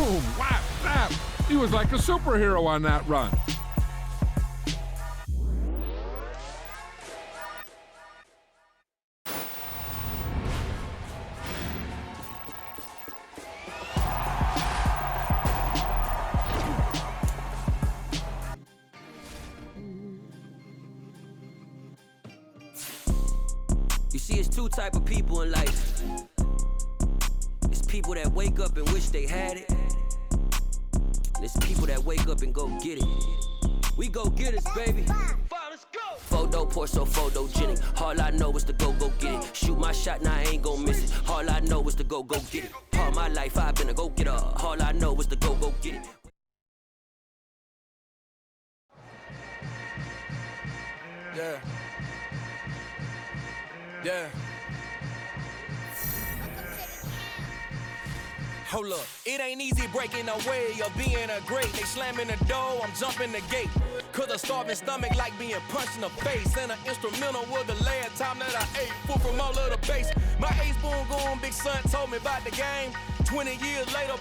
Boom, whap, snap. He was like a superhero on that run. You see, it's two type of people in life. It's people that wake up and wish they had it. And it's people that wake up and go get it. We go get it, baby. Let's go. Photo pour so photogenic. All I know is to go get it. Shoot my shot, now I ain't gon' miss it. All I know is to go get it. All my life I've been a go-getter. All I know is to go get it. Yeah. Yeah. Hold up, it ain't easy breaking away or being a great. They slamming the door, I'm jumping the gate. Cause a starving stomach like being punched in the face. And an instrumental was the last time that I ate. Food from all of the bass. My ace boom goon, big son told me about the game. 20 years later,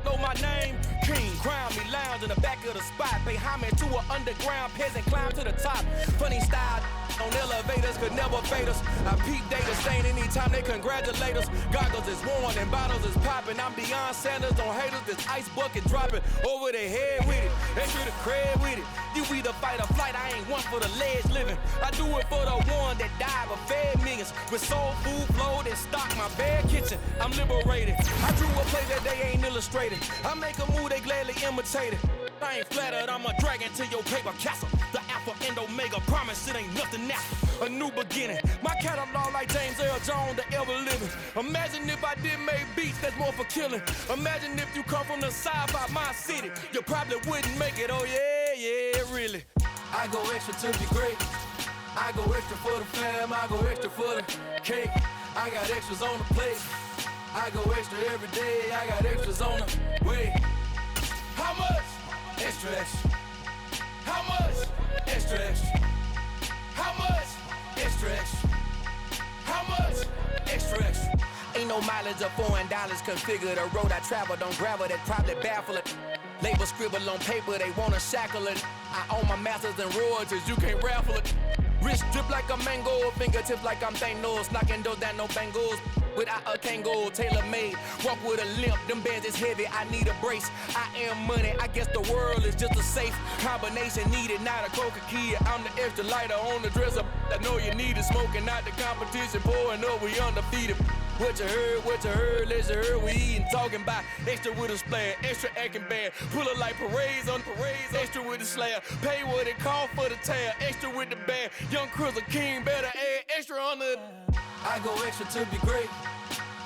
know my name. King, crown me, lounge in the back of the spot. Pay homage to an underground peasant, climb to the top. Funny style on elevators could never fade us. I peep data stain anytime they congratulate us. Goggles is worn and bottles is popping. I'm Deion Sanders on haters, this ice bucket dropping over their head with it. Extra the cred with it. You either fight or flight, I ain't one for the ledge living. I do it for the one that died but fed millions. With soul food flowed and stock my bad kitchen. I'm liberated. I drew a play that they ain't illustrated. I make a move they gladly imitate it. I ain't flattered, I'm a dragon to your paper castle. The Alpha and Omega, promise it ain't nothing now. A new beginning. My catalog like James Earl Jones, the ever living. Imagine if I did make beats that's more for killing. Imagine if you come from the side by my city. You probably wouldn't make it, oh yeah, really. I go extra to be great. I go extra for the fam, I go extra for the cake. I got extras on the plate. I go extra every day, I got extras on the way. How much? Extra, extra. How much? Extra, extra. How much? Extra, extra. How much? Extra, extra. Ain't no mileage of $4 configure the road I travel. Don't gravel, that probably baffle it. Label scribble on paper, they wanna shackle it. I own my masters and royalties, you can't raffle it. Wrist drip like a mango, fingertips like I'm Thanos. Knocking doors down, no bangles. Without a Kango, tailor-made. Walk with a limp, them bands is heavy, I need a brace. I am money, I guess the world is just a safe combination needed, not a coca key. I'm the extra lighter on the dresser. I know you need it, smoking out the competition, pouring up, we undefeated. What you heard, let's heard, we eating, talking about extra with a splash, extra acting bad. Pull it like parades on parades, extra with the slab. Pay what it cost for the tab, extra with the bag. Young Cruz a king, better add extra on the. I go extra to be great.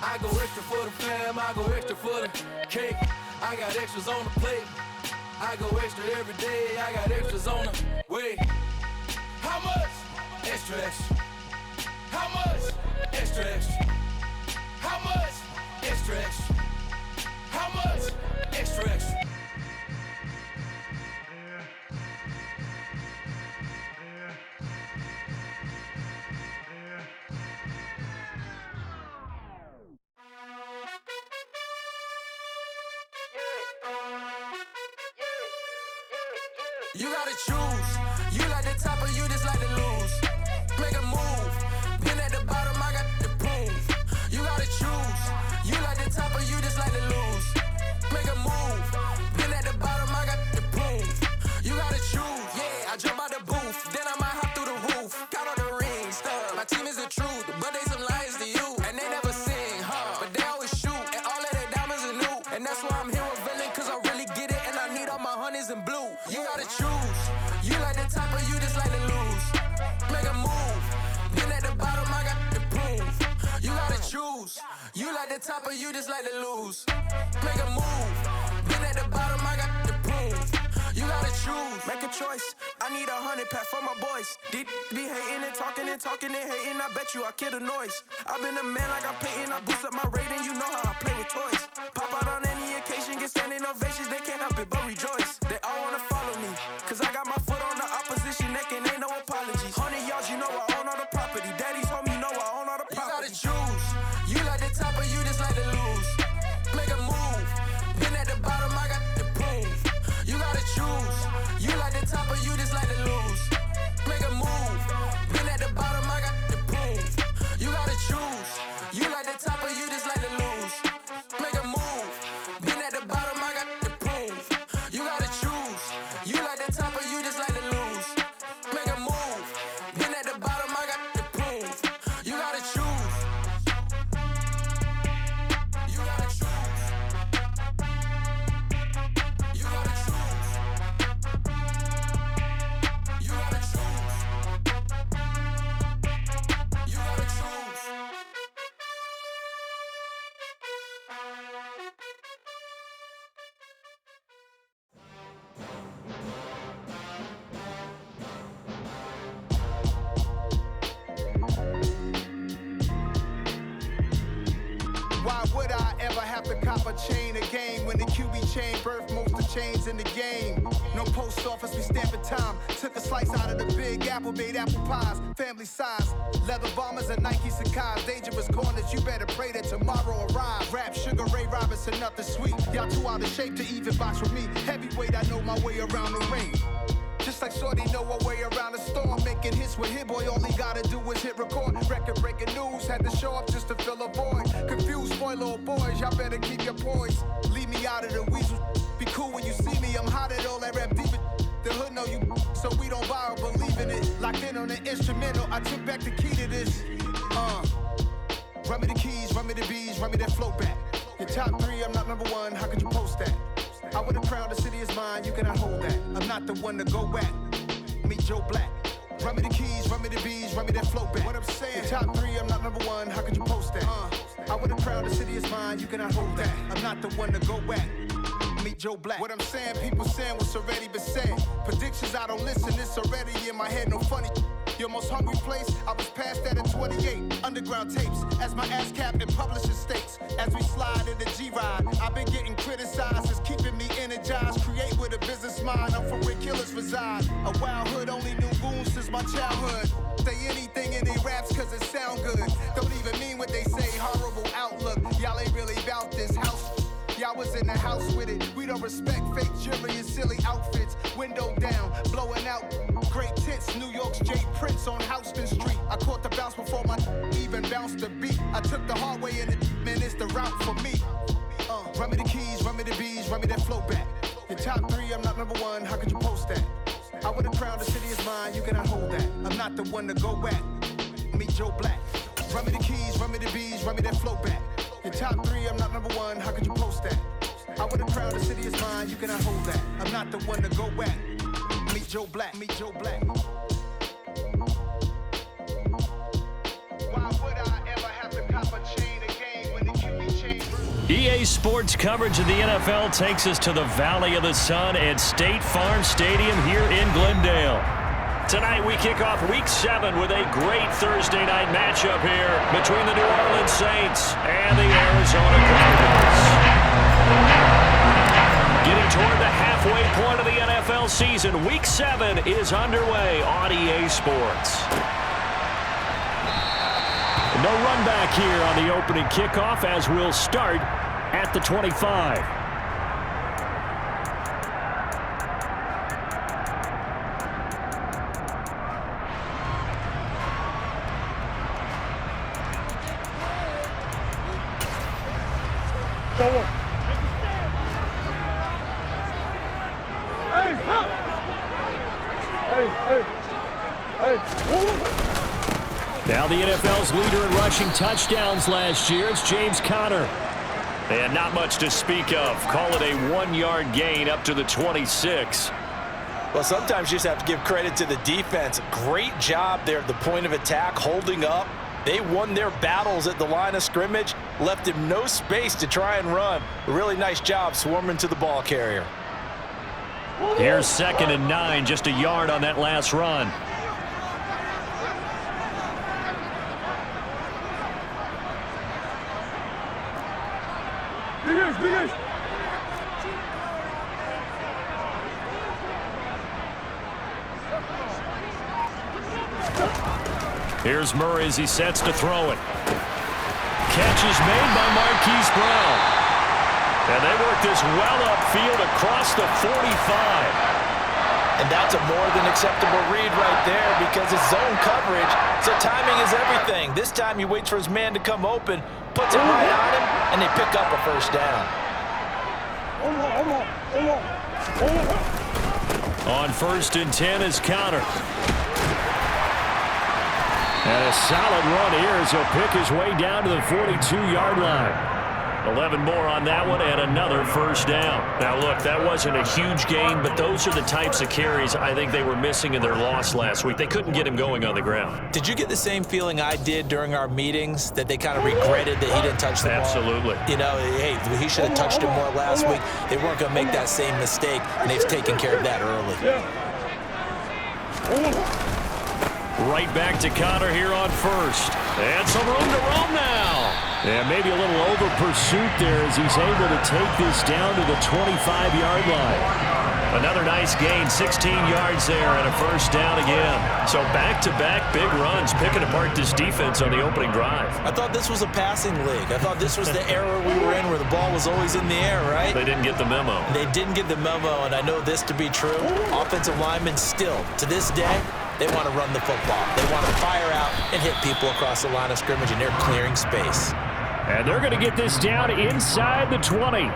I go extra for the fam, I go extra for the cake. I got extras on the plate. I go extra every day, I got extras on the way. How much? Extra, extra. How much? Extra, extra. How much? Extra, extra. How much? Extra, extra. You gotta choose. You like the top or you just like to lose. Make a move. Been at the bottom, I got the proof. You gotta choose. You like the top or you just like to lose. Make a move. Been at the bottom, I got the proof. You gotta choose. Yeah, I jump out the booth. Then I might hop through the roof. Count on the rings. Stuff. My team is the truth, but they some liars to you. And they never sing, but they always shoot. And all of their diamonds are new. And that's why I'm here with Villain, cause I really get it. And I need all my honeys in blue. You gotta choose. You like the top or you just like to lose. Make a move. Been at the bottom, I got the proof. You gotta choose. You like the top or you just like to lose. Make a move. Been at the bottom, I got the proof. You gotta choose. Make a choice. I need 100 pack for my boys. Be hating and talking and hating. I bet you I kill the noise. I've been a man like I'm Peyton. I boost up my rating. You know how I play with toys. Pop out on any occasion, get standing ovations. They can't help it but rejoice. They all wanna follow me, cause I got my foot on the opposition neck and ain't no apologies. 100 yards, you know I own all the property. Daddy's home, you know I own all the property. You gotta choose. You like the top or you just like to lose. Make a move. Been at the bottom. Why would I ever have to cop a chain again when the QB chain birthed most of chains in the game? No post office, we stamping time. Took a slice out of the big apple, made apple pies, family size. Leather bombers and Nike Sacai's. Dangerous corners, you better pray that tomorrow arrives. Rap, Sugar Ray Robinson, nothing sweet. Y'all too out of shape to even box with me. Heavyweight, I know my way around the ring. Just like Shorty know her way around the storm. Making hits with Hit Boy, all he gotta do is hit record. Record-breaking news, had to show up just to fill a void. Confused, spoiled little boys, y'all better keep your poise. Leave me out of the weasel. Be cool when you see me, I'm hot at all that rap deep. The hood know you, so we don't borrow, believe in it. Locked in on the instrumental, I took back the key to this. Run me the keys, run me the bees, run me that flow back. Your top 3, I'm not number 1, how could you post that? I would have crowned the city is mine, you cannot hold that. I'm not the one to go back. Meet Joe Black. Run me the keys, run me the bees, run me that flow back. What I'm saying, your top 3, I'm not number 1, how could you post that? I would have crowned the city is mine, you cannot hold that. I'm not the one to go back. Meet Joe Black. What I'm saying, people saying what's already been said. Predictions, I don't listen, it's already in my head, no funny. Your most hungry place, I was past that at 28. Underground tapes, as my ass cap in publishing states. As we slide in the G-Ride, I've been getting criticized, it's keeping me energized. Create with a business mind, I'm from where killers reside. A wild hood, only knew goons since my childhood. Say anything in they raps cause it sound good. Don't even mean what they say, horrible outlook. Y'all ain't really about this house. Y'all was in the house with it. We don't respect fake jewelry and silly outfits. Window down, blowing out. Great tits, New York's J. Prince on Houston Street. I caught the bounce before my even bounced the beat. I took the hard way in it, man, it's the route for me. Run me the keys, run me the bees, run me that flow back. Your top 3, I'm not number 1, how could you post that? I would have crowned the city is mine, you cannot hold that. I'm not the one to go back. Meet Joe Black. Run me the keys, run me the bees, run me that flow back. Your top 3, I'm not number 1, how could you post that? I would have crowned the city is mine, you cannot hold that. I'm not the one to go back. Meet Joe Black, meet Joe Black. Why would I ever have to cop a chain again when the QB chain birthed? EA Sports coverage of the NFL takes us to the Valley of the Sun at State Farm Stadium here in Glendale. Tonight we kick off Week 7 with a great Thursday night matchup here between the New Orleans Saints and the Arizona Cardinals. Getting toward the halfway point of the NFL season, Week 7 is underway on EA Sports. No run back here on the opening kickoff as we'll start at the 25. Now the NFL's leader in rushing touchdowns last year, it's James Conner. And not much to speak of. Call it a 1-yard gain up to the 26. Well, sometimes you just have to give credit to the defense. Great job there at the point of attack, holding up. They won their battles at the line of scrimmage, left him no space to try and run. A really nice job swarming to the ball carrier. Here's 2nd and 9, just a yard on that last run. Here's Murray as he sets to throw it. Catch is made by Marquise Brown. And they work this well upfield across the 45. And that's a more than acceptable read right there because it's zone coverage, so timing is everything. This time he waits for his man to come open, puts it right on him, and they pick up a first down. On 1st and 10 is Conner. And a solid run here as he'll pick his way down to the 42-yard line. 11 more on that one and another first down. Now, look, that wasn't a huge gain, but those are the types of carries I think they were missing in their loss last week. They couldn't get him going on the ground. Did you get the same feeling I did during our meetings, that they kind of regretted that he didn't touch the ball? Absolutely. You know, hey, he should have touched it more last week. They weren't going to make that same mistake, and they've taken care of that early. Right back to Connor here on first. And some room to roam now. And maybe a little over pursuit there as he's able to take this down to the 25-yard line. Another nice gain, 16 yards there and a first down again. So back-to-back big runs, picking apart this defense on the opening drive. I thought this was a passing league. I thought this was the era we were in where the ball was always in the air, right? They didn't get the memo. They didn't get the memo, and I know this to be true. Offensive linemen still, to this day, they want to run the football. They want to fire out and hit people across the line of scrimmage, and they're clearing space. And they're going to get this down inside the 20.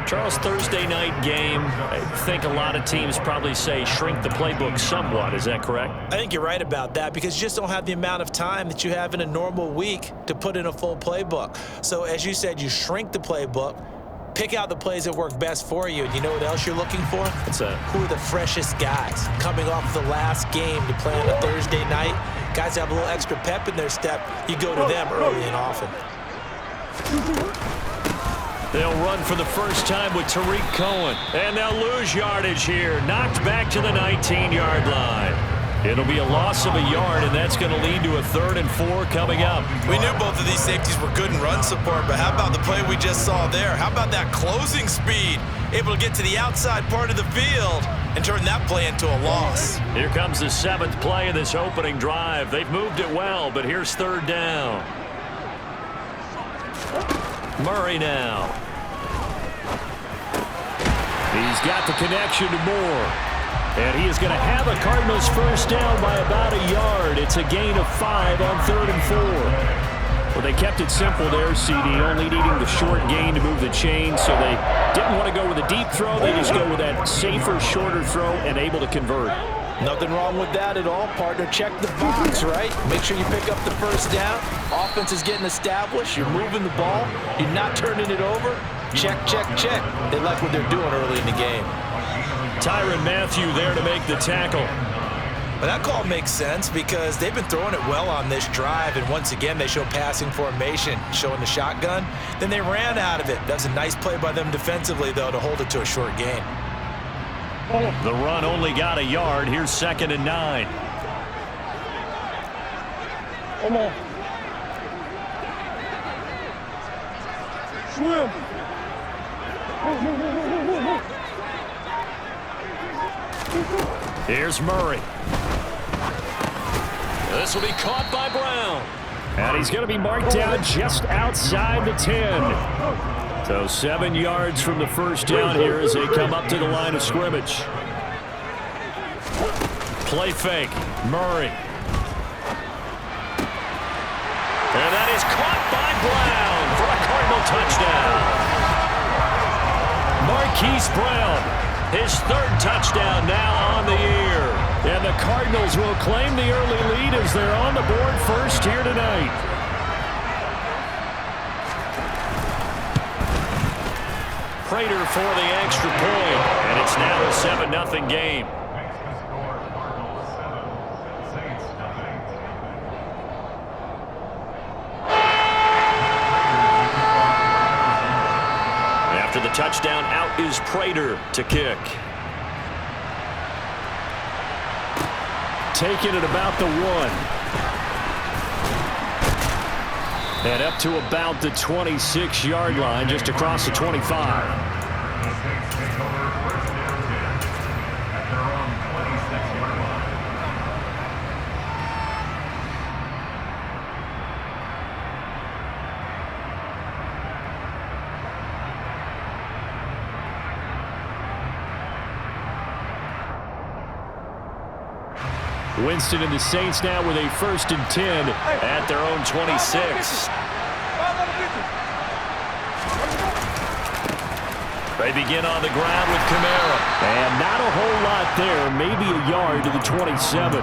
Charles, Thursday night game, I think a lot of teams probably say shrink the playbook somewhat. Is that correct? I think you're right about that because you just don't have the amount of time that you have in a normal week to put in a full playbook. So as you said, you shrink the playbook, pick out the plays that work best for you. And you know what else you're looking for? What's that? Who are the freshest guys coming off the last game to play on a Thursday night? Guys that have a little extra pep in their step, you go to them early and often. They'll run for the first time with Tariq Cohen. And they'll lose yardage here. Knocked back to the 19-yard line. It'll be a loss of a yard, and that's going to lead to a 3rd and 4 coming up. We knew both of these safeties were good in run support, but how about the play we just saw there? How about that closing speed? Able to get to the outside part of the field and turn that play into a loss. Here comes the 7th play of this opening drive. They've moved it well, but here's 3rd down. Murray now. He's got the connection to Moore. And he is going to have a Cardinals first down by about a yard. It's a gain of 5 on 3rd and 4. Well, they kept it simple there, CD, only needing the short gain to move the chain, so they didn't want to go with a deep throw. They just go with that safer, shorter throw and able to convert. Nothing wrong with that at all, partner. Check the box, right? Make sure you pick up the first down. Offense is getting established. You're moving the ball. You're not turning it over. Check, check, check. They like what they're doing early in the game. Tyrann Mathieu there to make the tackle. But that call makes sense because they've been throwing it well on this drive, and once again they show passing formation, showing the shotgun. Then they ran out of it. That was a nice play by them defensively, though, to hold it to a short gain. The run only got a yard. Here's 2nd and 9. Come on. Swim. Here's Murray. This will be caught by Brown. And he's going to be marked down just outside the 10. So 7 yards from the first down here as they come up to the line of scrimmage. Play fake. Murray. And that is caught by Brown for a Cardinal touchdown. Marquise Brown, his 3rd touchdown now on the year. And the Cardinals will claim the early lead as they're on the board first here tonight. Prater for the extra point, and it's now a 7-0 game. After the touchdown, out is Prater to kick. Taking it about the 1. And up to about the 26-yard line, just across the 25. Winston and the Saints now with a 1st and 10 at their own 26. They begin on the ground with Kamara. And not a whole lot there, maybe a yard to the 27.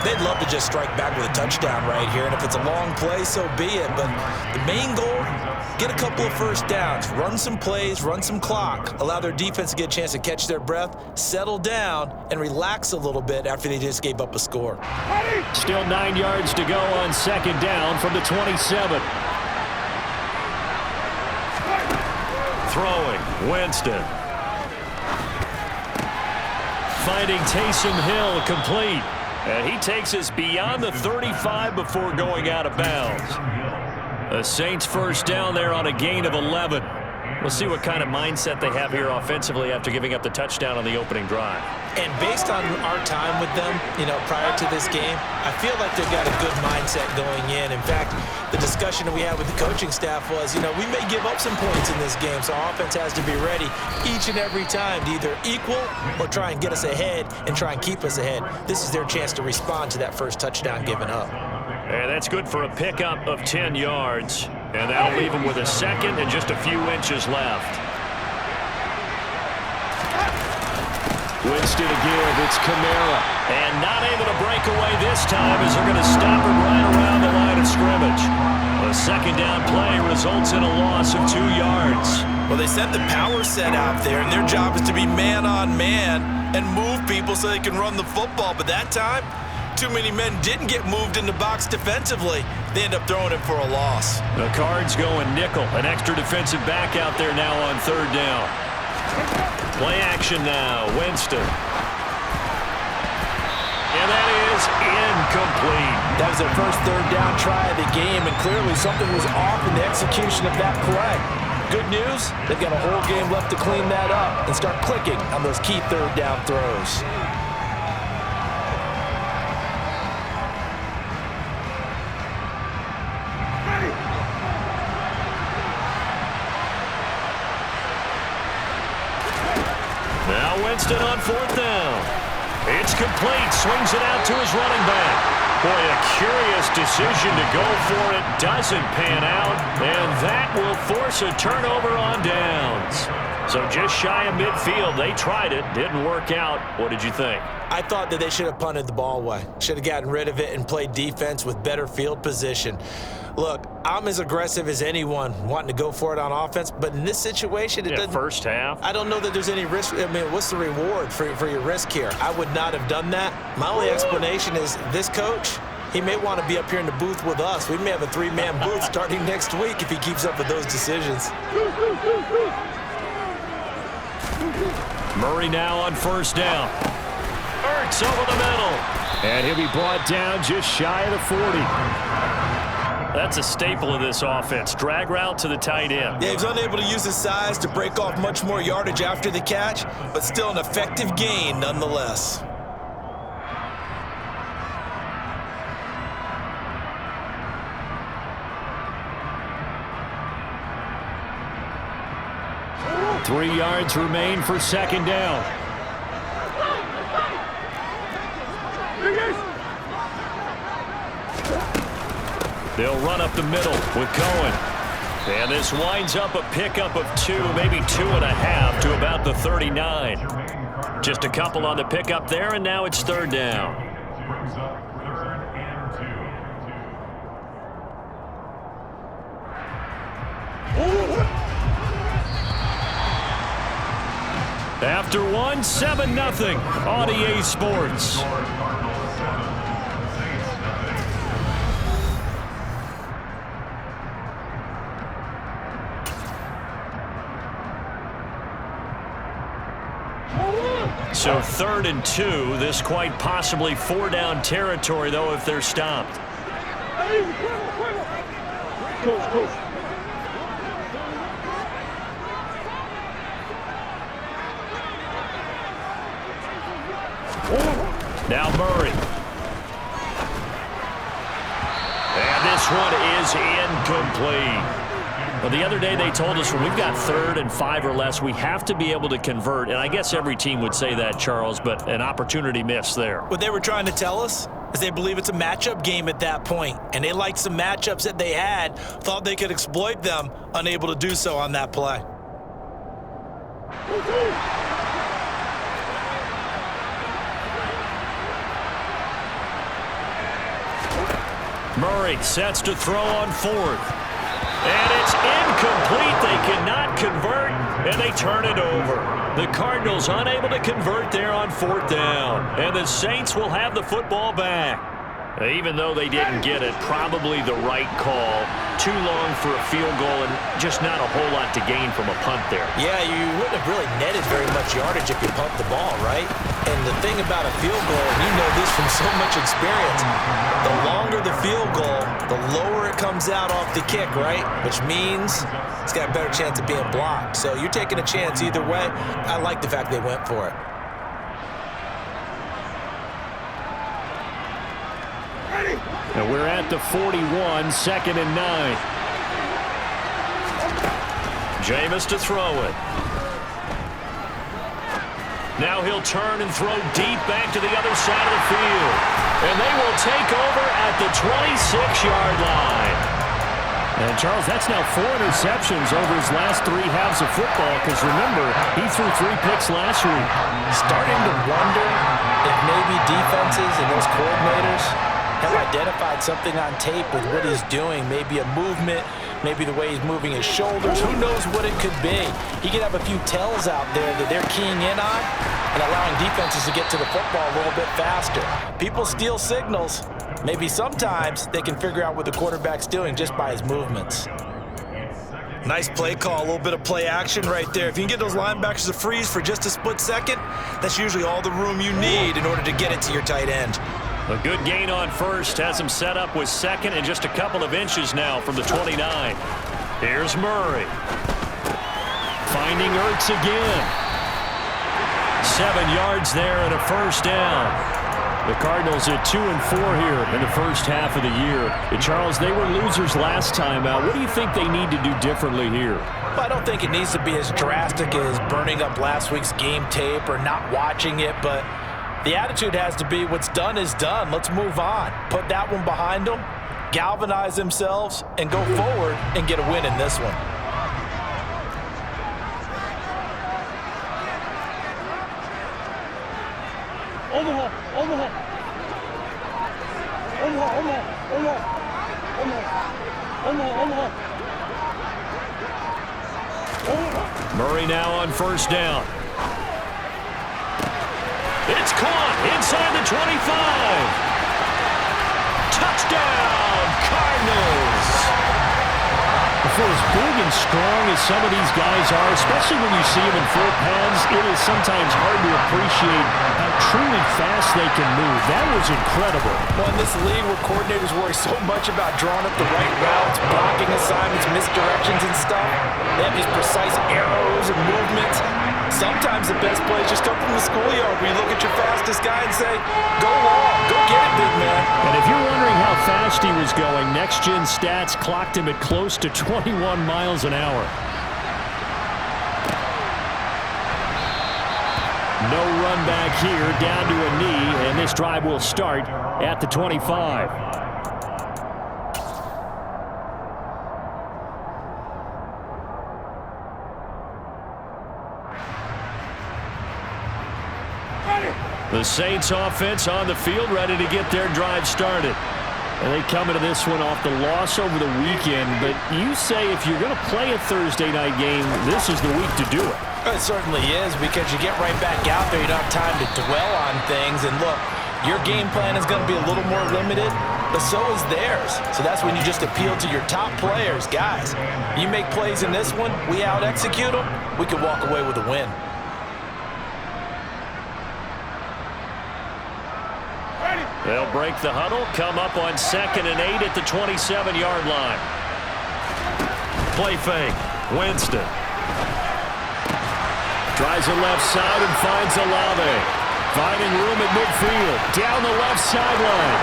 They'd love to just strike back with a touchdown right here, and if it's a long play, so be it. But the main goal, get a couple of first downs, run some plays, run some clock, allow their defense to get a chance to catch their breath, settle down, and relax a little bit after they just gave up a score. Still 9 yards to go on second down from the 27. Throwing, Winston. Finding Taysom Hill complete. And he takes us beyond the 35 before going out of bounds. The Saints first down there on a gain of 11. We'll see what kind of mindset they have here offensively after giving up the touchdown on the opening drive. And based on our time with them, prior to this game, I feel like they've got a good mindset going in. In fact, the discussion that we had with the coaching staff was, we may give up some points in this game, so our offense has to be ready each and every time to either equal or try and get us ahead and try and keep us ahead. This is their chance to respond to that first touchdown given up. And that's good for a pickup of 10 yards. And that'll leave him with a second and just a few inches left. Winston again, it's Kamara. And not able to break away this time as they're going to stop him right around the line of scrimmage. A second down play results in a loss of 2 yards. Well, they sent the power set out there, and their job is to be man-on-man and move people so they can run the football. But that time, too many men didn't get moved in the box defensively. They end up throwing it for a loss. The Cards going nickel. An extra defensive back out there now on third down. Play action now. Winston. And that is incomplete. That was their first third down try of the game, and clearly something was off in the execution of that play. Good news, they've got a whole game left to clean that up and start clicking on those key third down throws. Winston on fourth down. It's complete. Swings it out to his running back. Boy, a curious decision to go for it. Doesn't pan out. And that will force a turnover on downs. So just shy of midfield. They tried it. Didn't work out. What did you think? I thought that they should have punted the ball away. Should have gotten rid of it and played defense with better field position. Look, I'm as aggressive as anyone wanting to go for it on offense, but in this situation, it doesn't. First half. I don't know that there's any risk. I mean, what's the reward for your risk here? I would not have done that. My only explanation is this coach, he may want to be up here in the booth with us. We may have a three-man booth starting next week if he keeps up with those decisions. Murray now on first down. Ertz over the middle. And he'll be brought down just shy of the 40. That's a staple of this offense. Drag route to the tight end. Yeah, he's unable to use his size to break off much more yardage after the catch, but still an effective gain nonetheless. Three yards remain for second down. They'll run up the middle with Cohen. And this winds up a pickup of 2, maybe 2.5 to about the 39. Just a couple on the pickup there, and now it's third down. After one, 7-0 on EA Sports. So 3rd and 2. This quite possibly 4-down territory, though, if they're stopped. Now Murray. And this one is incomplete. Well, the other day they told us when we've got 3rd and 5 or less, we have to be able to convert. And I guess every team would say that, Charles, but an opportunity missed there. What they were trying to tell us is they believe it's a matchup game at that point. And they liked some matchups that they had, thought they could exploit them, unable to do so on that play. Murray sets to throw on 4th. And it's incomplete. They cannot convert, and they turn it over. The Cardinals unable to convert there on 4th down. And the Saints will have the football back. Even though they didn't get it, probably the right call. Too long for a field goal and just not a whole lot to gain from a punt there. Yeah, you wouldn't have really netted very much yardage if you pumped the ball, right? And the thing about a field goal, and you know this from so much experience, the longer the field goal, the lower it comes out off the kick, right? Which means it's got a better chance of being blocked. So you're taking a chance either way. I like the fact they went for it. And we're at the 41, 2nd and 9. Jameis to throw it. Now he'll turn and throw deep back to the other side of the field. And they will take over at the 26-yard line. And, Charles, that's now 4 interceptions over his last 3 halves of football because, remember, he threw 3 picks last week. Starting to wonder if maybe defenses and those coordinators have identified something on tape with what he's doing. Maybe a movement, maybe the way he's moving his shoulders. Who knows what it could be? He could have a few tells out there that they're keying in on and allowing defenses to get to the football a little bit faster. People steal signals. Maybe sometimes they can figure out what the quarterback's doing just by his movements. Nice play call, a little bit of play action right there. If you can get those linebackers to freeze for just a split second, that's usually all the room you need in order to get it to your tight end. A good gain on first has him set up with 2nd and just a couple of inches now from the 29. Here's Murray. Finding Ertz again. 7 yards there and a 1st down. The Cardinals at 2-4 here in the first half of the year. And Charles, they were losers last time out. What do you think they need to do differently here? Well, I don't think it needs to be as drastic as burning up last week's game tape or not watching it, but the attitude has to be what's done is done. Let's move on. Put that one behind them, galvanize themselves, and go forward and get a win in this one. Omaha, Omaha. Omaha, Omaha, Omaha. Omaha, Omaha, Omaha. Murray now on 1st down. It's caught inside the 25. Touchdown, Cardinals. For as big and strong as some of these guys are, especially when you see them in full pads, it is sometimes hard to appreciate how truly fast they can move. That was incredible. Well, in this league where coordinators worry so much about drawing up the right routes, blocking assignments, misdirections and stuff, they have these precise arrows and movements. Sometimes the best plays just come from the schoolyard where you look at your fastest guy and say, go long, go get it, big man. And if you're wondering how fast he was going, next-gen stats clocked him at close to 21 miles an hour. No run back here, down to a knee, and this drive will start at the 25. The Saints offense on the field, ready to get their drive started. And they come into this one off the loss over the weekend, but you say if you're going to play a Thursday night game, this is the week to do it. It certainly is, because you get right back out there. You don't have time to dwell on things. And look, your game plan is going to be a little more limited, but so is theirs. So that's when you just appeal to your top players. Guys, you make plays in this one, we out-execute them, we can walk away with a win. They'll break the huddle, come up on 2nd and 8 at the 27-yard line. Play fake. Winston. Drives the left side and finds Olave. Finding room at midfield. Down the left sideline.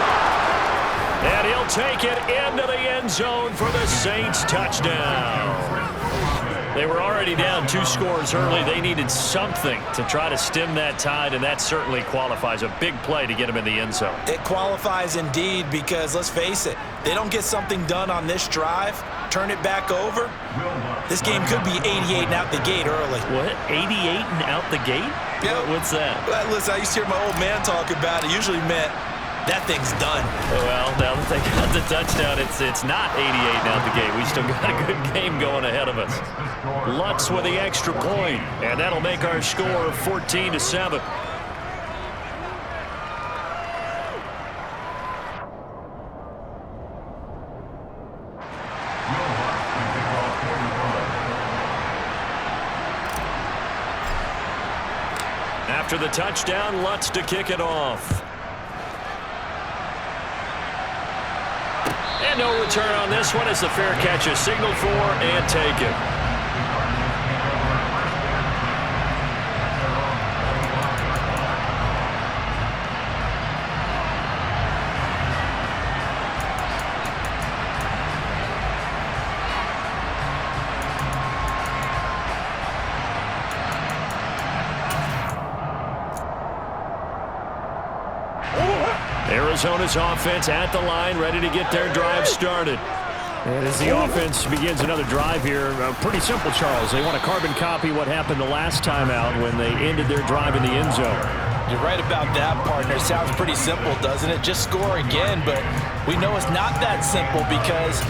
And he'll take it into the end zone for the Saints touchdown. They were already down 2 scores early. They needed something to try to stem that tide, and that certainly qualifies. A big play to get him in the end zone. It qualifies indeed, because let's face it, they don't get something done on this drive, turn it back over, this game could be 88 and out the gate early. What? 88 and out the gate? Yeah. What's that? Listen, I used to hear my old man talk about it. Usually meant that thing's done. Well, now that they got the touchdown, it's not 88 now the game. We still got a good game going ahead of us. Lutz with the extra point, and that'll make our score 14-7. After the touchdown, Lutz to kick it off. And no return on this one as the fair catch is signaled for and taken. Arizona's offense at the line, ready to get their drive started. And as the offense begins another drive here, pretty simple, Charles. They want to carbon copy what happened the last time out when they ended their drive in the end zone. You're right about that, partner. Sounds pretty simple, doesn't it? Just score again, but we know it's not that simple because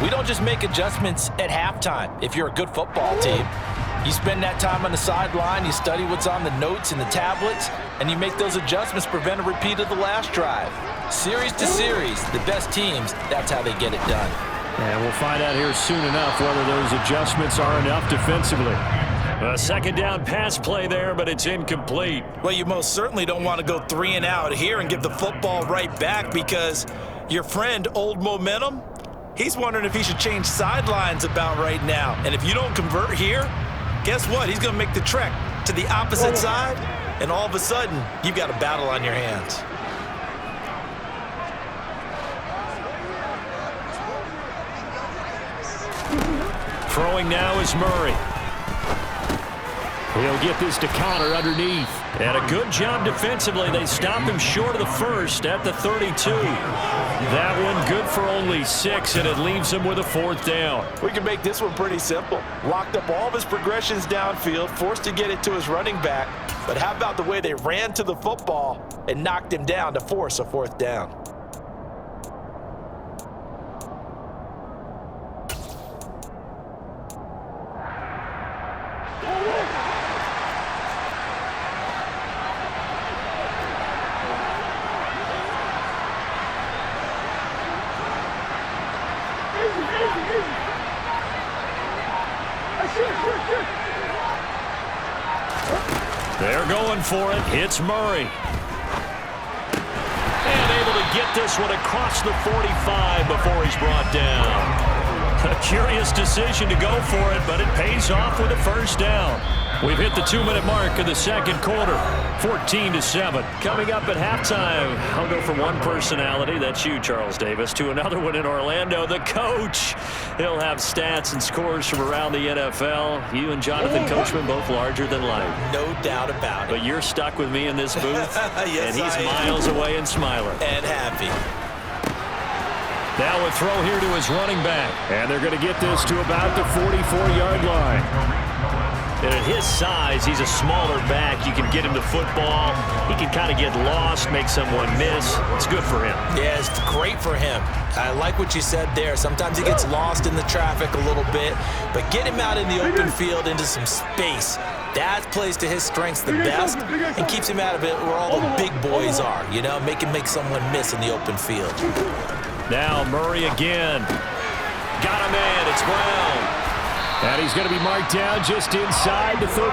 we don't just make adjustments at halftime. If you're a good football team, you spend that time on the sideline, you study what's on the notes and the tablets, and you make those adjustments, prevent a repeat of the last drive. Series to series, the best teams, that's how they get it done. And we'll find out here soon enough whether those adjustments are enough defensively. A second down pass play there, but it's incomplete. Well, you most certainly don't want to go 3 and out here and give the football right back because your friend, Old Momentum, he's wondering if he should change sidelines about right now. And if you don't convert here, guess what? He's going to make the trek to the opposite side, and all of a sudden, you've got a battle on your hands. Throwing now is Murray. He'll get this to Connor underneath. And a good job defensively. They stop him short of the first at the 32. That one good for only 6, and it leaves him with a 4th down. We can make this one pretty simple. Locked up all of his progressions downfield, forced to get it to his running back. But how about the way they ran to the football and knocked him down to force a 4th down? They're going for it. It's Murray. And able to get this one across the 45 before he's brought down. A curious decision to go for it, but it pays off with a 1st down. We've hit the 2-minute mark of the second quarter. 14-7. Coming up at halftime, I'll go from one personality, that's you, Charles Davis, to another one in Orlando, the coach. He'll have stats and scores from around the NFL. You and Jonathan Coachman both larger than life. No doubt about it. But you're stuck with me in this booth, yes, and he's miles away and smiling. And happy. Now a throw here to his running back. And they're going to get this to about the 44-yard line. And at his size, he's a smaller back. You can get him the football. He can kind of get lost, make someone miss. It's good for him. Yeah, it's great for him. I like what you said there. Sometimes he gets lost in the traffic a little bit, but get him out in the open field into some space. That plays to his strengths the best and keeps him out of it where all the big boys are, you know, make someone miss in the open field. Now Murray again. Got a man. It's Brown. And he's going to be marked down just inside the 35.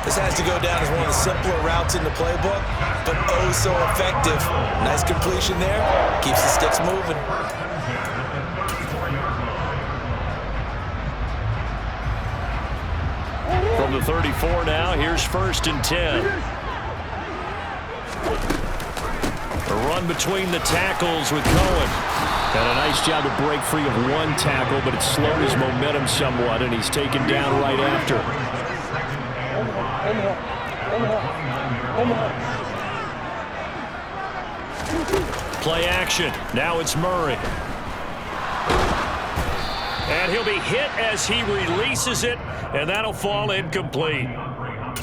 This has to go down as one of the simpler routes in the playbook, but oh so effective. Nice completion there. Keeps the sticks moving. From the 34 now, here's 1st and 10. A run between the tackles with Cohen. And a nice job to break free of one tackle, but it slowed his momentum somewhat, and he's taken down right after. Play action. Now it's Murray. And he'll be hit as he releases it, and that'll fall incomplete.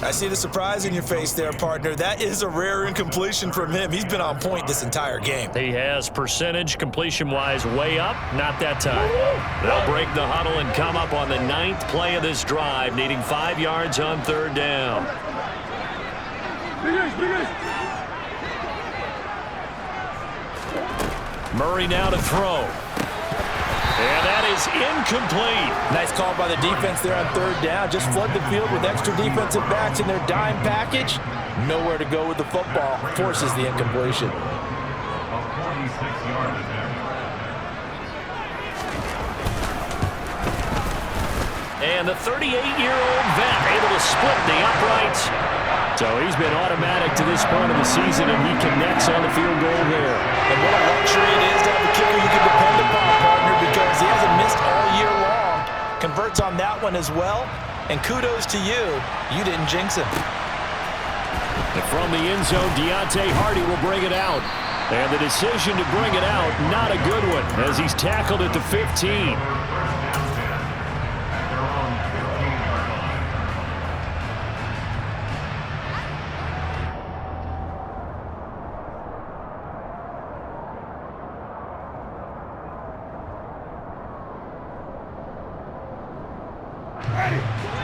I see the surprise in your face there, partner. That is a rare incompletion from him. He's been on point this entire game. He has percentage completion-wise way up. Not that time. They'll break the huddle and come up on the 9th play of this drive, needing 5 yards on 3rd down. Murray now to throw. And that is incomplete. Nice call by the defense there on 3rd down. Just flood the field with extra defensive backs in their dime package. Nowhere to go with the football. Forces the incompletion. And the 38-year-old vet able to split the uprights. So he's been automatic to this point of the season, and he connects on the field goal there. And what a luxury it is to have a kicker you can depend upon, partner, because he hasn't missed all year long. Converts on that one as well. And kudos to you. You didn't jinx him. And from the end zone, Deontay Hardy will bring it out. And the decision to bring it out, not a good one, as he's tackled at the 15.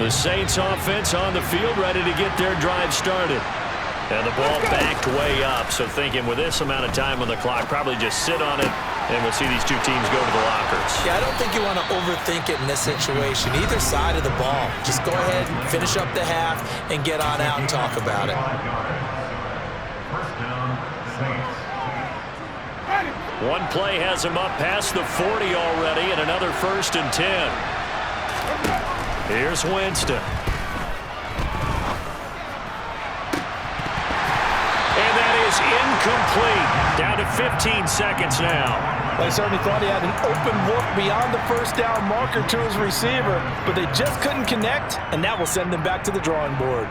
The Saints offense on the field, ready to get their drive started. And the ball backed way up, so thinking with this amount of time on the clock, probably just sit on it, and we'll see these two teams go to the lockers. Yeah, I don't think you want to overthink it in this situation, either side of the ball. Just go ahead and finish up the half and get on out and talk about it. One play has him up past the 40 already, and another 1st and 10. Here's Winston. And that is incomplete. Down to 15 seconds now. They certainly thought he had an open look beyond the 1st down marker to his receiver, but they just couldn't connect, and that will send them back to the drawing board.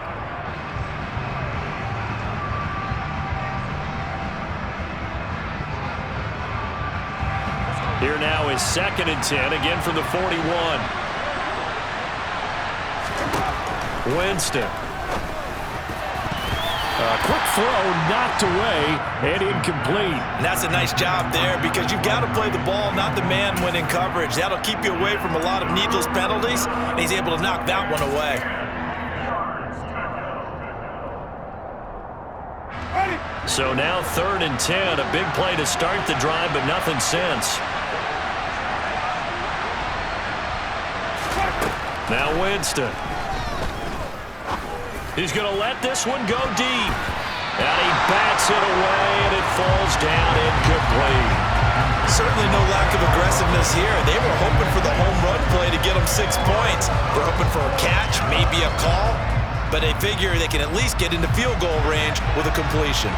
Here now is 2nd and 10, again from the 41. Winston. Quick throw knocked away and incomplete. And that's a nice job there because you've got to play the ball, not the man when in coverage. That'll keep you away from a lot of needless penalties, and he's able to knock that one away. So now 3rd and 10, a big play to start the drive, but nothing since. Now Winston. He's going to let this one go deep. And he bats it away, and it falls down incomplete. Certainly no lack of aggressiveness here. They were hoping for the home run play to get them 6 points. They're hoping for a catch, maybe a call, but they figure they can at least get into field goal range with a completion.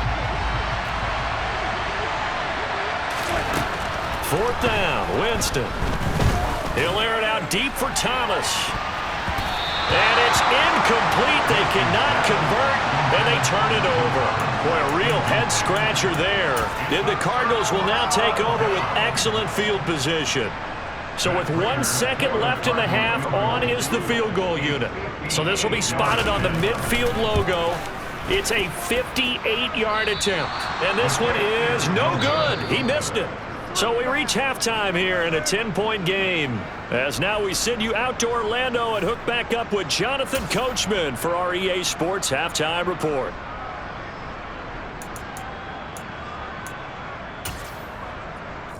4th down, Winston. He'll air it out deep for Thomas. And it's incomplete. They cannot convert, and they turn it over. Boy, a real head-scratcher there. And the Cardinals will now take over with excellent field position. So with 1 second left in the half, on is the field goal unit. So this will be spotted on the midfield logo. It's a 58-yard attempt. And this one is no good. He missed it. So we reach halftime here in a 10-point game. As now we send you out to Orlando and hook back up with Jonathan Coachman for our EA Sports Halftime Report.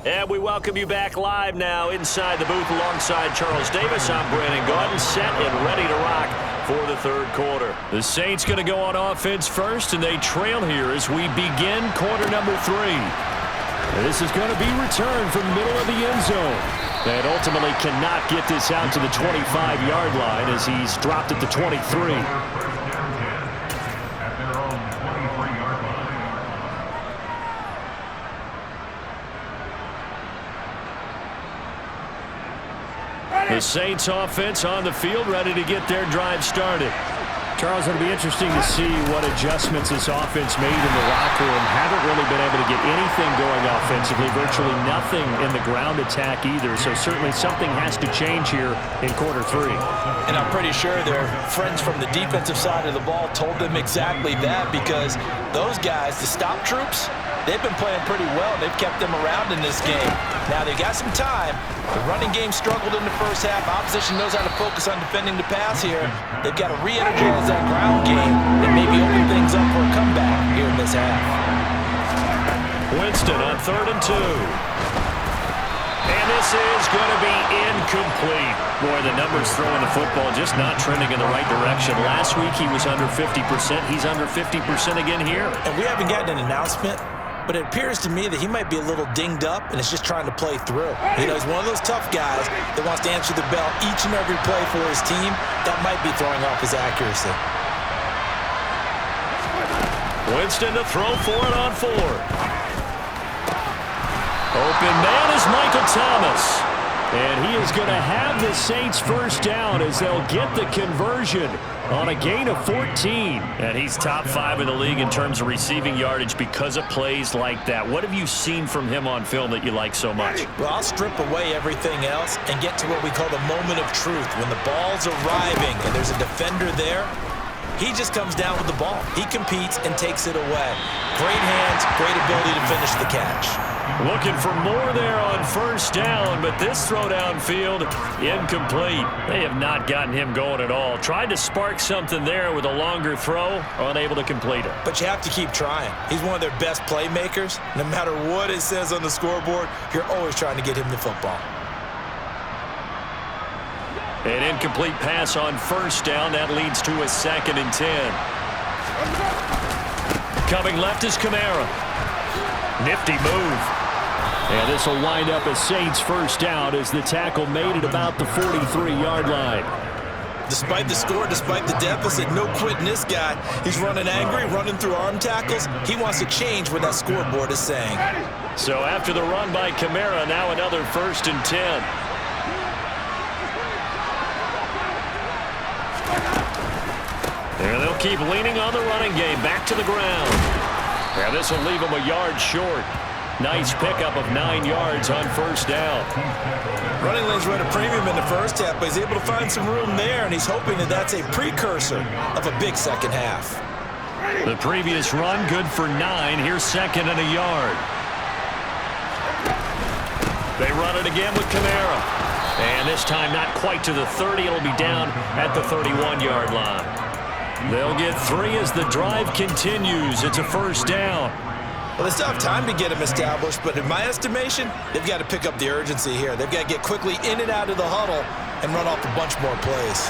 And we welcome you back live now inside the booth alongside Charles Davis. I'm Brandon Gaudin, set and ready to rock for the 3rd quarter. The Saints going to go on offense first, and they trail here as we begin quarter number 3. This is going to be returned from the middle of the end zone. And ultimately cannot get this out to the 25-yard line as he's dropped at the 23. The Saints offense on the field, ready to get their drive started. Charles, it'll be interesting to see what adjustments this offense made in the locker room. Haven't really been able to get anything going offensively, virtually nothing in the ground attack either. So certainly something has to change here in quarter 3. And I'm pretty sure their friends from the defensive side of the ball told them exactly that, because those guys, the stop troops, they've been playing pretty well. They've kept them around in this game. Now they got some time. The running game struggled in the first half. Opposition knows how to focus on defending the pass here. They've got to re-energize that ground game and maybe open things up for a comeback here in this half. Winston on 3rd and 2. And this is going to be incomplete. Boy, the numbers throwing the football just not trending in the right direction. Last week he was under 50%. He's under 50% again here. And we haven't gotten an announcement, but it appears to me that he might be a little dinged up and is just trying to play through. You know, he's one of those tough guys that wants to answer the bell each and every play for his team. That might be throwing off his accuracy. Winston to throw for it on 4. Open man is Michael Thomas. And he is going to have the Saints first down as they'll get the conversion on a gain of 14. And he's top 5 in the league in terms of receiving yardage because of plays like that. What have you seen from him on film that you like so much? Well, I'll strip away everything else and get to what we call the moment of truth. When the ball's arriving and there's a defender there, he just comes down with the ball. He competes and takes it away. Great hands, great ability to finish the catch. Looking for more there on first down, but this throw downfield, incomplete. They have not gotten him going at all. Tried to spark something there with a longer throw, unable to complete it. But you have to keep trying. He's one of their best playmakers. No matter what it says on the scoreboard, you're always trying to get him the football. An incomplete pass on first down. That leads to a 2nd and 10. Coming left is Kamara. Nifty move. And this will wind up a Saints first down as the tackle made it about the 43-yard line. Despite the score, despite the deficit, no quitting this guy. He's running angry, running through arm tackles. He wants to change what that scoreboard is saying. So after the run by Kamara, now another 1st and 10. And they'll keep leaning on the running game. Back to the ground. And this will leave them a yard short. Nice pickup of 9 yards on first down. Running lanes were at a premium in the first half, but he's able to find some room there, and he's hoping that that's a precursor of a big second half. The previous run, good for 9. Here's 2nd and a yard. They run it again with Kamara. And this time not quite to the 30. It'll be down at the 31-yard line. They'll get 3 as the drive continues. It's a first down. Well, they still have time to get him established, but in my estimation, they've got to pick up the urgency here. They've got to get quickly in and out of the huddle and run off a bunch more plays.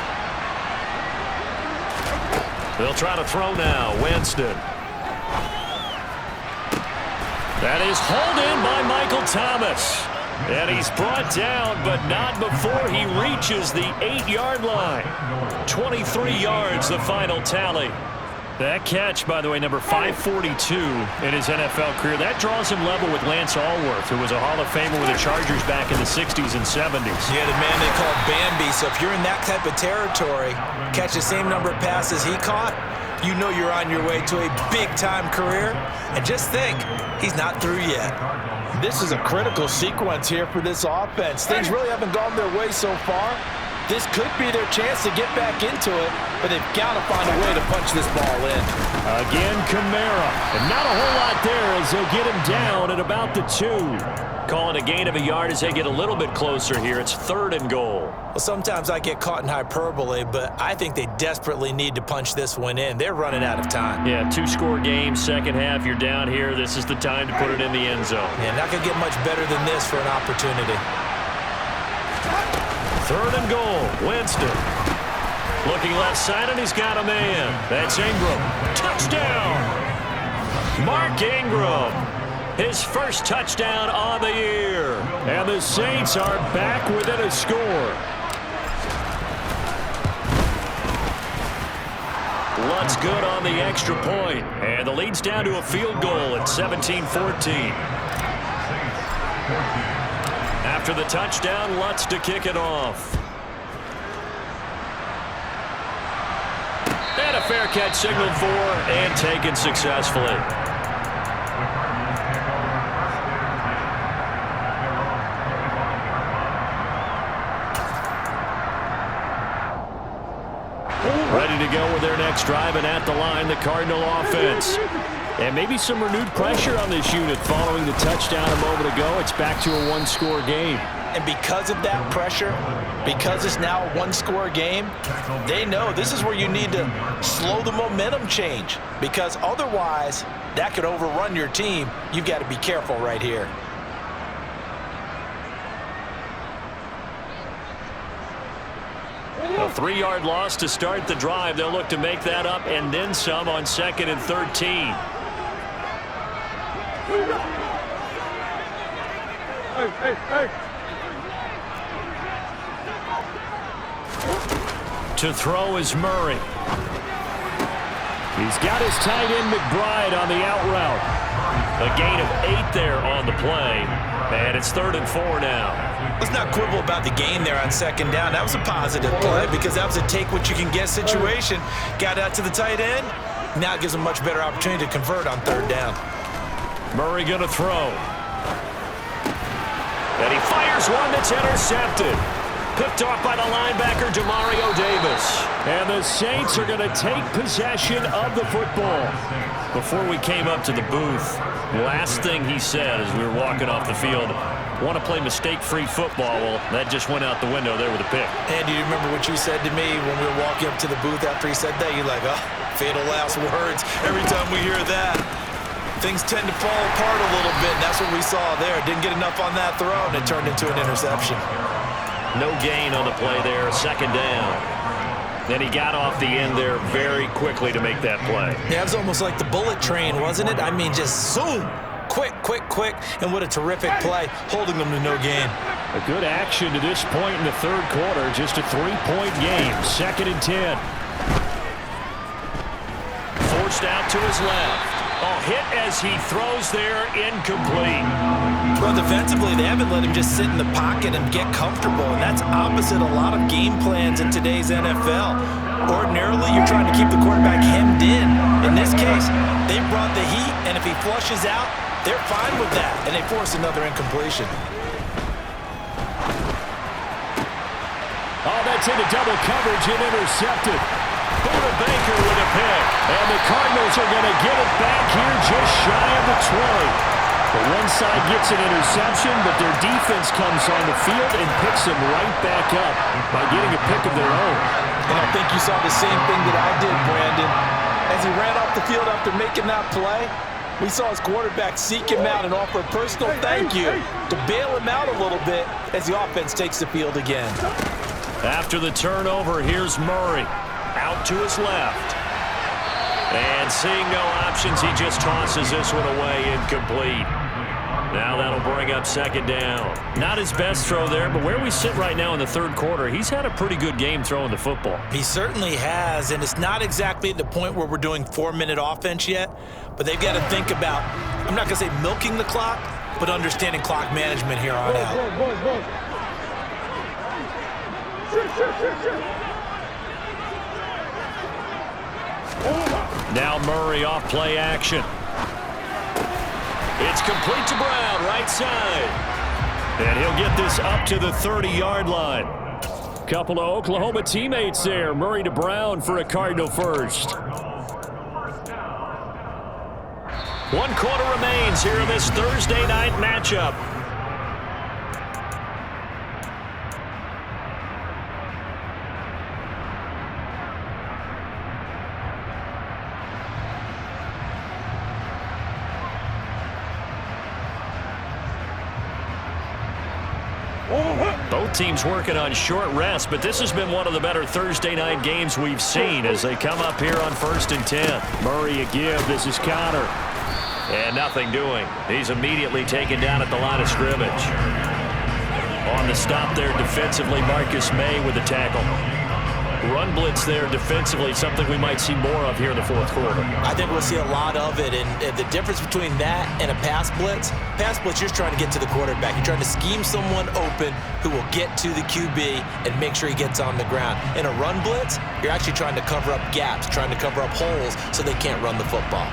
They'll try to throw now. Winston. That is hauled in by Michael Thomas. And he's brought down, but not before he reaches the 8-yard line. 23 yards, the final tally. That catch, by the way, number 542 in his NFL career. That draws him level with Lance Allworth, who was a Hall of Famer with the Chargers back in the 60s and 70s. Yeah, the man they called Bambi. So if you're in that type of territory, catch the same number of passes he caught, you know you're on your way to a big-time career. And just think, he's not through yet. This is a critical sequence here for this offense. Things really haven't gone their way so far. This could be their chance to get back into it, but they've got to find a way to punch this ball in. Again, Kamara. And not a whole lot there as they'll get him down at about the 2. Calling a gain of a yard as they get a little bit closer here. It's 3rd and goal. Well, sometimes I get caught in hyperbole, but I think they desperately need to punch this one in. They're running out of time. Yeah, 2-score game, second half, you're down here. This is the time to put it in the end zone. Yeah, not going to get much better than this for an opportunity. 3rd and goal, Winston. Looking left side, and he's got a man. That's Ingram. Touchdown! Mark Ingram. His first touchdown on the year. And the Saints are back within a score. Lutz good on the extra point. And the lead's down to a field goal at 17-14. After the touchdown, Lutz to kick it off. And a fair catch signaled for and taken successfully. Ready to go with their next drive, and at the line, the Cardinal offense. And maybe some renewed pressure on this unit following the touchdown a moment ago. It's back to a one-score game. And because of that pressure, because it's now a one-score game, they know this is where you need to slow the momentum change, because otherwise that could overrun your team. You've got to be careful right here. A 3-yard loss to start the drive. They'll look to make that up and then some on 2nd and 13. Hey. To throw is Murray. He's got his tight end McBride on the out route. A gain of 8 there on the play. And it's 3rd and 4 now. Let's not quibble about the gain there on 2nd down. That was a positive play because that was a take-what-you-can-get situation. Got out to the tight end. Now it gives him a much better opportunity to convert on 3rd down. Murray going to throw. And he fires one that's intercepted. Picked off by the linebacker, Demario Davis. And the Saints are going to take possession of the football. Before we came up to the booth, last thing he said as we were walking off the field, want to play mistake-free football. Well, that just went out the window there with a pick. And do you remember what you said to me when we were walking up to the booth after he said that? You're like, oh, fatal last words. Every time we hear that, things tend to fall apart a little bit, and that's what we saw there. Didn't get enough on that throw, and it turned into an interception. No gain on the play there, 2nd down. Then he got off the end there very quickly to make that play. Yeah, it was almost like the bullet train, wasn't it? I mean, just zoom. Quick, and what a terrific play, holding them to no gain. A good action to this point in the 3rd quarter, just a 3-point game, 2nd and 10. Forced out to his left. Oh, hit as he throws there, incomplete. Well, defensively, they haven't let him just sit in the pocket and get comfortable, and that's opposite a lot of game plans in today's NFL. Ordinarily, you're trying to keep the quarterback hemmed in. In this case, they brought the heat, and if he flushes out, they're fine with that, and they force another incompletion. Oh, that's into double coverage and intercepted. Buda Baker with a pick. And the Cardinals are going to get it back here just shy of the 20. But one side gets an interception, but their defense comes on the field and picks them right back up by getting a pick of their own. And I think you saw the same thing that I did, Brandon. As he ran off the field after making that play, we saw his quarterback seek him out and offer a personal thank you to bail him out a little bit as the offense takes the field again. After the turnover, here's Murray. Out to his left. And seeing no options, he just tosses this one away, incomplete. Now that'll bring up 2nd down. Not his best throw there, but where we sit right now in the 3rd quarter, he's had a pretty good game throwing the football. He certainly has, and it's not exactly at the point where we're doing 4-minute offense yet, but they've got to think about, I'm not going to say milking the clock, but understanding clock management here on out. Now Murray off play action. It's complete to Brown, right side. And he'll get this up to the 30-yard line. Couple of Oklahoma teammates there. Murray to Brown for a Cardinal first. 1 quarter remains here in this Thursday night matchup. Both teams working on short rest, but this has been one of the better Thursday night games we've seen as they come up here on 1st and 10. Murray a give. This is Connor. And nothing doing. He's immediately taken down at the line of scrimmage. On the stop there defensively, Marcus May with the tackle. run blitz there defensively, something we might see more of here in the fourth quarter. I think we'll see a lot of it, and the difference between that and a pass blitz, you're just trying to get to the quarterback. You're trying to scheme someone open who will get to the QB and make sure he gets on the ground. In a run blitz, you're actually trying to cover up gaps, trying to cover up holes so they can't run the football.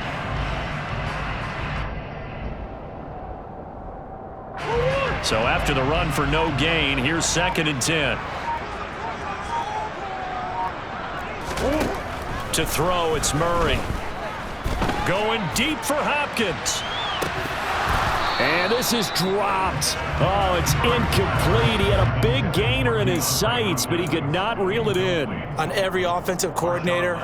So after the run for no gain, here's 2nd and 10. To throw, it's Murray. Going deep for Hopkins. And this is dropped. Oh, it's incomplete. He had a big gainer in his sights, but he could not reel it in. On every offensive coordinator,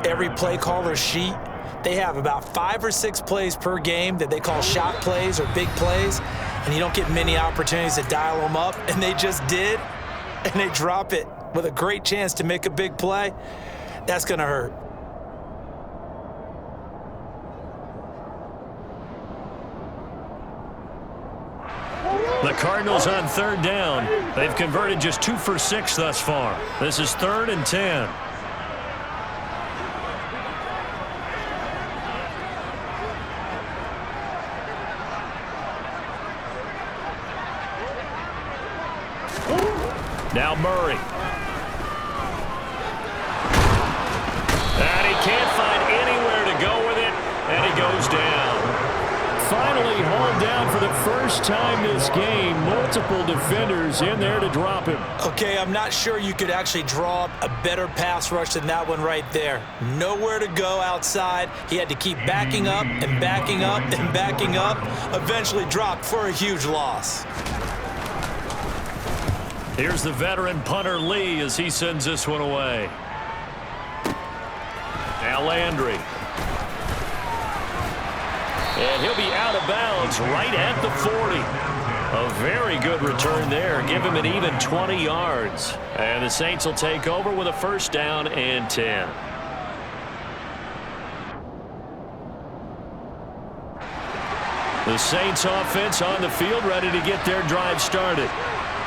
every play caller sheet, they have about 5 or 6 plays per game that they call shot plays or big plays, and you don't get many opportunities to dial them up, and they just did, and they drop it with a great chance to make a big play. That's going to hurt. The Cardinals on 3rd down. They've converted just 2 for 6 thus far. This is 3rd and 10. Now Murray. And he can't find anywhere to go with it, and he goes down. Finally hauled down for the first time this game. Multiple defenders in there to drop him. Okay, I'm not sure you could actually draw up a better pass rush than that one right there. Nowhere to go outside. He had to keep backing up and backing up and backing up. Eventually dropped for a huge loss. Here's the veteran punter Lee as he sends this one away. Now Landry. And he'll be out of bounds right at the 40. A very good return there. Give him an even 20 yards. And the Saints will take over with a 1st down and 10. The Saints offense on the field ready to get their drive started.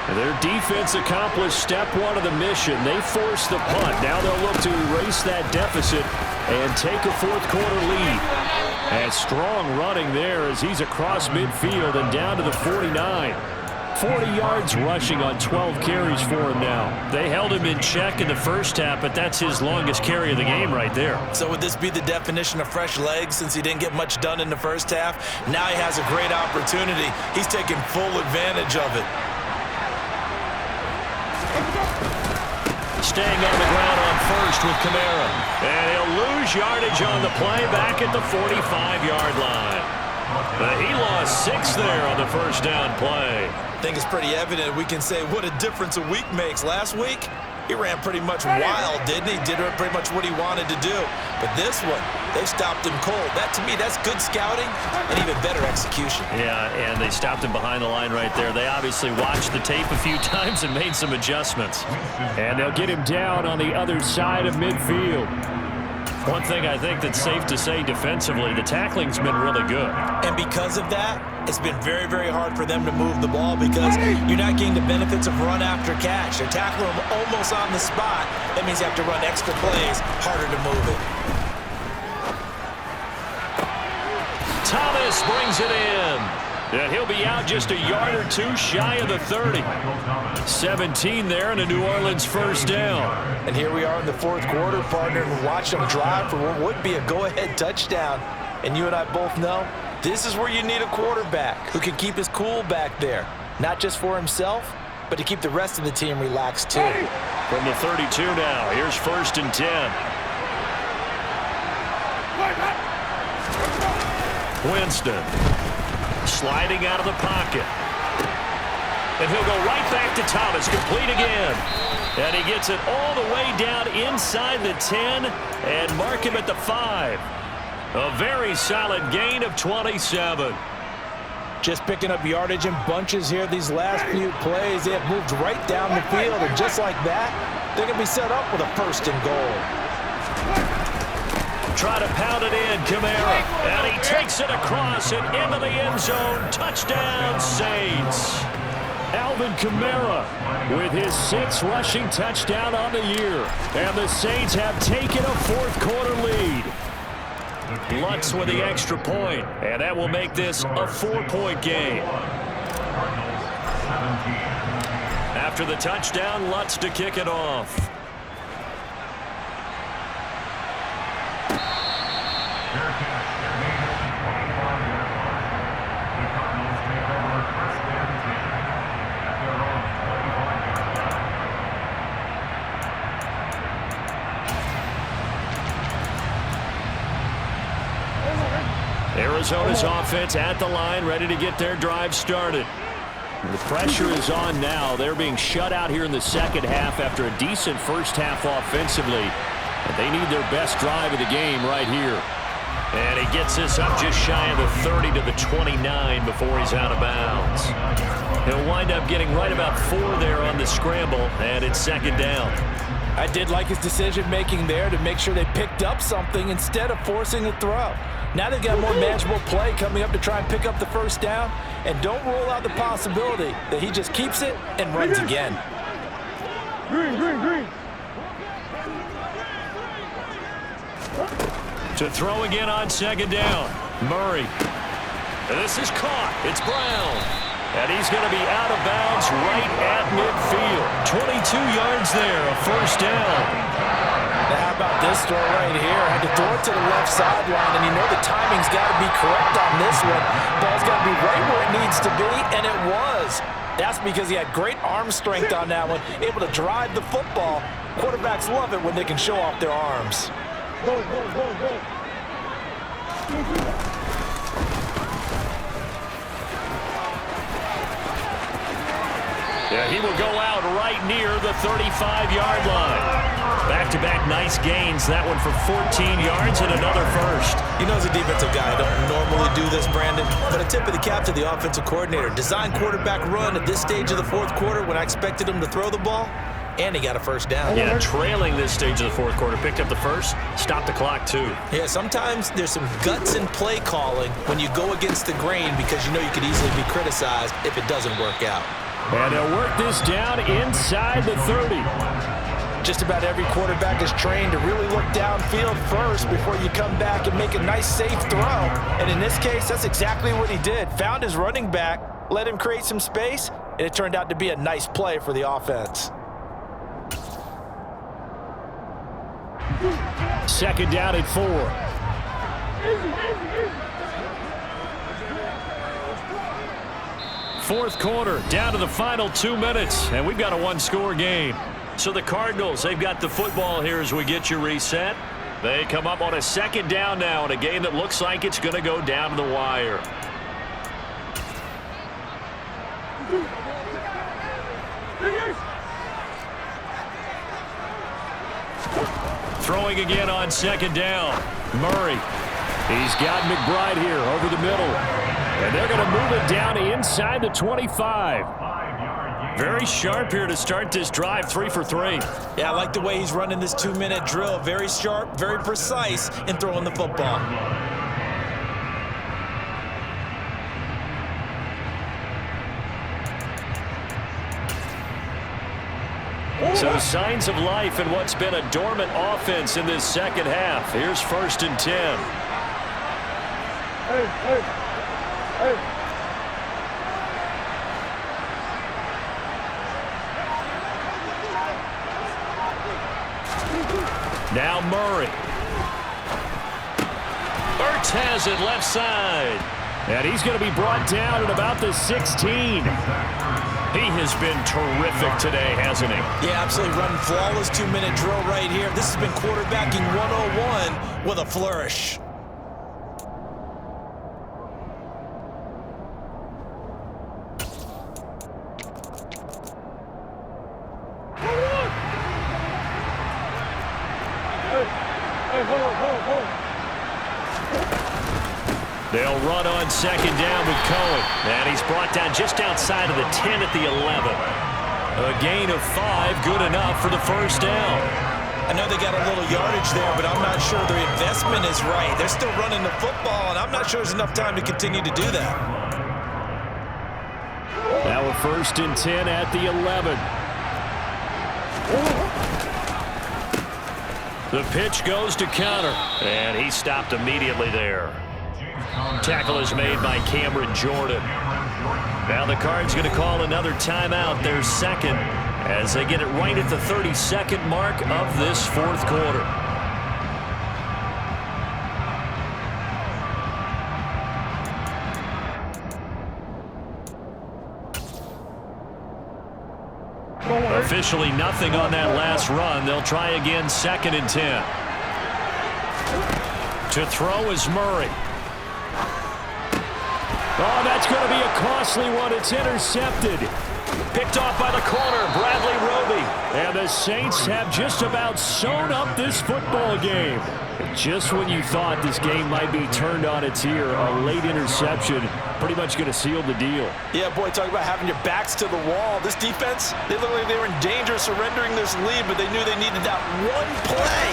Their defense accomplished step 1 of the mission. They forced the punt. Now they'll look to erase that deficit and take a 4th quarter lead. And strong running there as he's across midfield and down to the 49. 40 yards rushing on 12 carries for him now. They held him in check in the first half, but that's his longest carry of the game right there. So would this be the definition of fresh legs since he didn't get much done in the first half? Now he has a great opportunity. He's taking full advantage of it. Staying on the ground on first with Kamara. And he'll lose yardage on the play back at the 45-yard line. But he lost 6 there on the 1st down play. I think it's pretty evident we can say what a difference a week makes. Last week, he ran pretty much wild, didn't he? Did pretty much what he wanted to do. But this one, they stopped him cold. That, to me, that's good scouting and even better execution. Yeah, and they stopped him behind the line right there. They obviously watched the tape a few times and made some adjustments. And they'll get him down on the other side of midfield. One thing I think that's safe to say defensively, the tackling's been really good. And because of that, it's been very, very hard for them to move the ball because you're not getting the benefits of run after catch. They're tackling him almost on the spot. That means you have to run extra plays, harder to move it. Thomas brings it in. And he'll be out just a yard or 2 shy of the 30. 17 there and a New Orleans 1st down. And here we are in the 4th quarter, partner, and watch them drive for what would be a go-ahead touchdown. And you and I both know this is where you need a quarterback who can keep his cool back there. Not just for himself, but to keep the rest of the team relaxed too. From the 32 now, here's 1st and 10. Winston sliding out of the pocket. And he'll go right back to Thomas, complete again. And he gets it all the way down inside the 10 and mark him at the 5. A very solid gain of 27. Just picking up yardage in bunches here these last few plays. They have moved right down the field, and just like that, they're going to be set up with a 1st and goal. Try to pound it in, Kamara. And he takes it across and into the end zone. Touchdown, Saints. Alvin Kamara with his 6th rushing touchdown on the year. And the Saints have taken a fourth-quarter lead. Lutz with the extra point, and that will make this a 4-point game. After the touchdown, Lutz to kick it off. Arizona's offense at the line, ready to get their drive started. The pressure is on now. They're being shut out here in the second half after a decent first half offensively. And they need their best drive of the game right here. And he gets this up just shy of the 30 to the 29 before he's out of bounds. He'll wind up getting right about 4 there on the scramble, and it's second down. I did like his decision-making there to make sure they picked up something instead of forcing the throw. Now they've got more manageable play coming up to try and pick up the first down, and don't rule out the possibility that he just keeps it and runs again. Green. To throw again on second down. Murray. This is caught. It's Brown. And he's going to be out of bounds right at midfield. 22 yards there, a first down. Now how about this throw right here? Had to throw it to the left sideline, and you know the timing's got to be correct on this one. Ball's got to be right where it needs to be, and it was. That's because he had great arm strength on that one, able to drive the football. Quarterbacks love it when they can show off their arms. Go. Yeah, he will go out right near the 35-yard line. Back-to-back nice gains. That one for 14 yards and another first. You know, as a defensive guy, I don't normally do this, Brandon, but a tip of the cap to the offensive coordinator. Design quarterback run at this stage of the fourth quarter when I expected him to throw the ball, and he got a first down. Yeah, trailing this stage of the fourth quarter. Picked up the first, stopped the clock too. Yeah, sometimes there's some guts in play calling when you go against the grain because you know you could easily be criticized if it doesn't work out. And they'll work this down inside the 30. Just about every quarterback is trained to really look downfield first before you come back and make a nice, safe throw. And in this case, that's exactly what he did. Found his running back, let him create some space, and it turned out to be a nice play for the offense. Second down at 4. Fourth quarter, down to the final 2 minutes, and we've got a one-score game. So the Cardinals, they've got the football here as we get you reset. They come up on a second down now in a game that looks like it's going to go down to the wire. Throwing again on second down. Murray. He's got McBride here over the middle. And they're going to move it down inside the 25. Very sharp here to start this drive, 3 for 3. Yeah, I like the way he's running this 2-minute drill. Very sharp, very precise in throwing the football. So signs of life in what's been a dormant offense in this second half. Here's 1st and 10. Hey. Now Murray. Ertz has it left side. And he's going to be brought down at about the 16. He has been terrific today, hasn't he? Yeah, absolutely running flawless 2-minute drill right here. This has been quarterbacking 101 with a flourish. Hold. They'll run on second down with Cohen. And he's brought down just outside of the 10 at the 11. A gain of 5, good enough for the first down. I know they got a little yardage there, but I'm not sure their investment is right. They're still running the football, and I'm not sure there's enough time to continue to do that. Now a 1st and 10 at the 11. The pitch goes to counter, and he stopped immediately there. Tackle is made by Cameron Jordan. Now the Cards going to call another timeout, their second, as they get it right at the 32nd mark of this 4th quarter. Officially nothing on that last run. They'll try again, 2nd and 10. To throw is Murray. Oh, that's going to be a costly one. It's intercepted. Picked off by the corner, Bradley Roby. And the Saints have just about sewn up this football game. Just when you thought this game might be turned on its ear, a late interception pretty much going to seal the deal. Yeah, boy, talk about having your backs to the wall. This defense, they look like they were in danger of surrendering this lead, but they knew they needed that one play,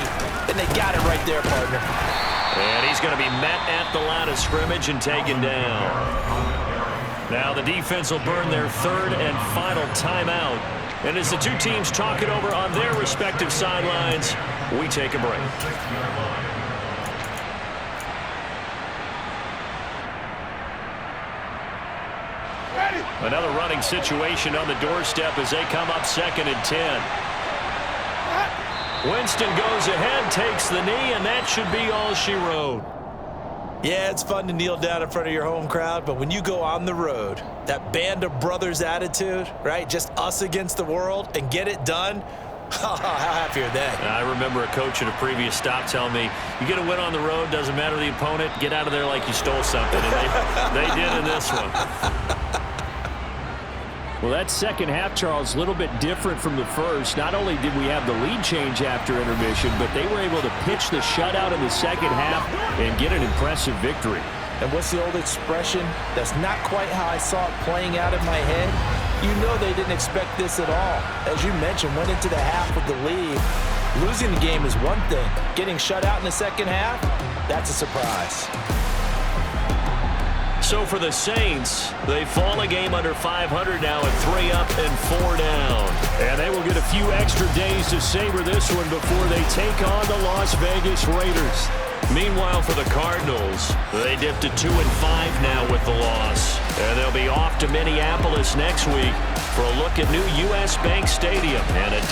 and they got it right there, partner. And he's going to be met at the line of scrimmage and taken down. Now the defense will burn their 3rd and final timeout. And as the two teams talk it over on their respective sidelines, we take a break. Another running situation on the doorstep as they come up 2nd and 10. Winston goes ahead, takes the knee, and that should be all she wrote. Yeah, it's fun to kneel down in front of your home crowd, but when you go on the road, that band of brothers attitude, right? Just us against the world and get it done. How happy are they? I remember a coach at a previous stop telling me, you get a win on the road, doesn't matter the opponent, get out of there like you stole something. And they did in this one. Well, that second half, Charles, a little bit different from the first. Not only did we have the lead change after intermission, but they were able to pitch the shutout in the second half and get an impressive victory. And what's the old expression? That's not quite how I saw it playing out in my head. You know they didn't expect this at all. As you mentioned, went into the half with the lead. Losing the game is one thing. Getting shut out in the second half, that's a surprise. So for the Saints, they fall a game under 500 now at 3 up and 4 down. And they will get a few extra days to savor this one before they take on the Las Vegas Raiders. Meanwhile, for the Cardinals, they dipped to 2-5 now with the loss. And they'll be off to Minneapolis next week for a look at new U.S. Bank Stadium and a